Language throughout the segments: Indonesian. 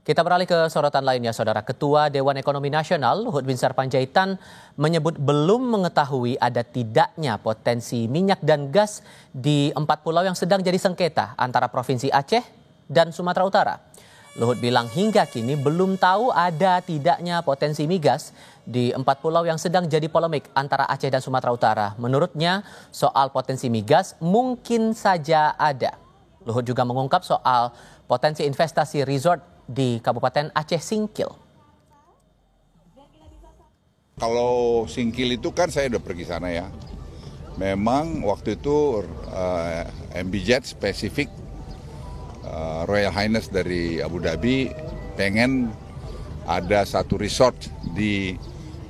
Kita beralih ke sorotan lainnya, Saudara. Ketua Dewan Ekonomi Nasional, Luhut Binsar Panjaitan, menyebut belum mengetahui ada tidaknya potensi minyak dan gas di 4 pulau yang sedang jadi sengketa antara Provinsi Aceh dan Sumatera Utara. Luhut bilang hingga kini belum tahu ada tidaknya potensi migas di 4 pulau yang sedang jadi polemik antara Aceh dan Sumatera Utara. Menurutnya, soal potensi migas mungkin saja ada. Luhut juga mengungkap soal potensi investasi resort di Kabupaten Aceh Singkil. Kalau Singkil itu kan saya udah pergi sana ya. Memang waktu itu MBZ spesifik Royal Highness dari Abu Dhabi pengen ada satu resort di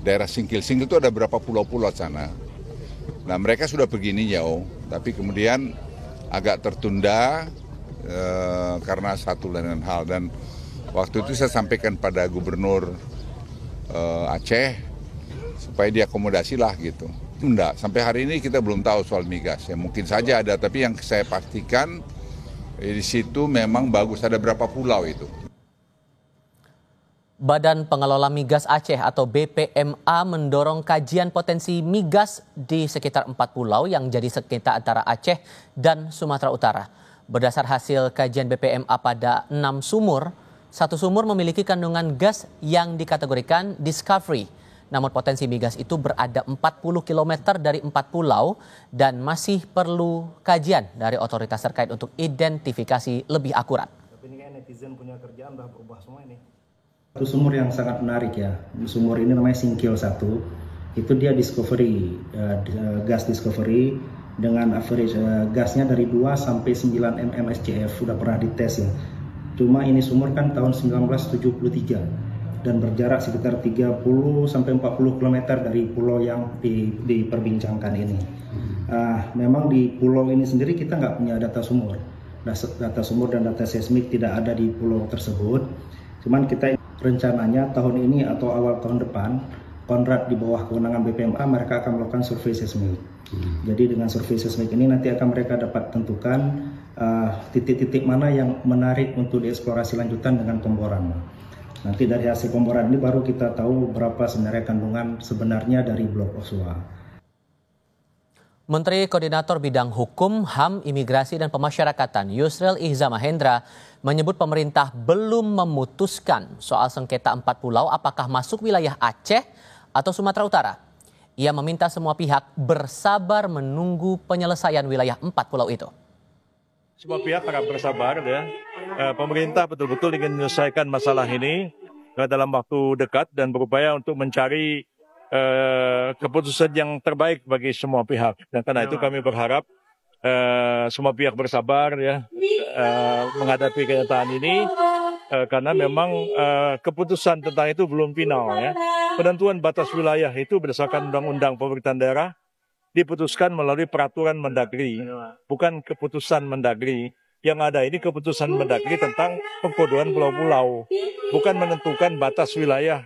daerah Singkil. Singkil itu ada berapa pulau-pulau sana. Nah mereka sudah begini jauh, tapi kemudian agak tertunda karena satu lain hal. Dan waktu itu saya sampaikan pada Gubernur Aceh supaya diakomodasi lah gitu. Enggak, sampai hari ini kita belum tahu soal migas. Ya mungkin saja ada, tapi yang saya pastikan di situ memang bagus. Ada berapa pulau itu? Badan Pengelola Migas Aceh atau BPMA mendorong kajian potensi migas di sekitar 4 pulau yang jadi sengketa antara Aceh dan Sumatera Utara. Berdasar hasil kajian BPMA pada 6 sumur, satu sumur memiliki kandungan gas yang dikategorikan discovery. Namun potensi migas itu berada 40 km dari 4 pulau dan masih perlu kajian dari otoritas terkait untuk identifikasi lebih akurat. Tapi ini kayak netizen punya kerjaan udah berubah semua ini. Satu sumur yang sangat menarik ya. Sumur ini namanya Singkil 1. Itu dia discovery, gas discovery dengan average gasnya dari 2 sampai 9 mmscf. Sudah pernah dites ya. Cuma ini sumur kan tahun 1973 dan berjarak sekitar 30 sampai 40 km dari pulau yang diperbincangkan ini. Memang di pulau ini sendiri kita nggak punya data sumur. Data sumur dan data seismik tidak ada di pulau tersebut. Cuman kita rencananya tahun ini atau awal tahun depan, kontrak di bawah kewenangan BPMA mereka akan melakukan survei seismik. Jadi dengan survei seismik ini nanti akan mereka dapat tentukan titik-titik mana yang menarik untuk dieksplorasi lanjutan dengan pemboran. Nanti dari hasil pemboran ini baru kita tahu berapa sebenarnya kandungan sebenarnya dari blok Oswa. Menteri Koordinator Bidang Hukum, HAM, Imigrasi dan Pemasyarakatan Yusril Ihza Mahendra menyebut pemerintah belum memutuskan soal sengketa 4 pulau apakah masuk wilayah Aceh atau Sumatera Utara. Ia meminta semua pihak bersabar menunggu penyelesaian wilayah 4 pulau itu. Semua pihak harap bersabar ya. Pemerintah betul-betul ingin menyelesaikan masalah ini dalam waktu dekat dan berupaya untuk mencari keputusan yang terbaik bagi semua pihak. Dan karena itu kami berharap semua pihak bersabar ya menghadapi kenyataan ini karena memang keputusan tentang itu belum final ya. Penentuan batas wilayah itu berdasarkan undang-undang pemerintahan daerah diputuskan melalui peraturan Mendagri, bukan keputusan Mendagri. Yang ada ini keputusan Mendagri tentang pengkodoan pulau-pulau, bukan menentukan batas wilayah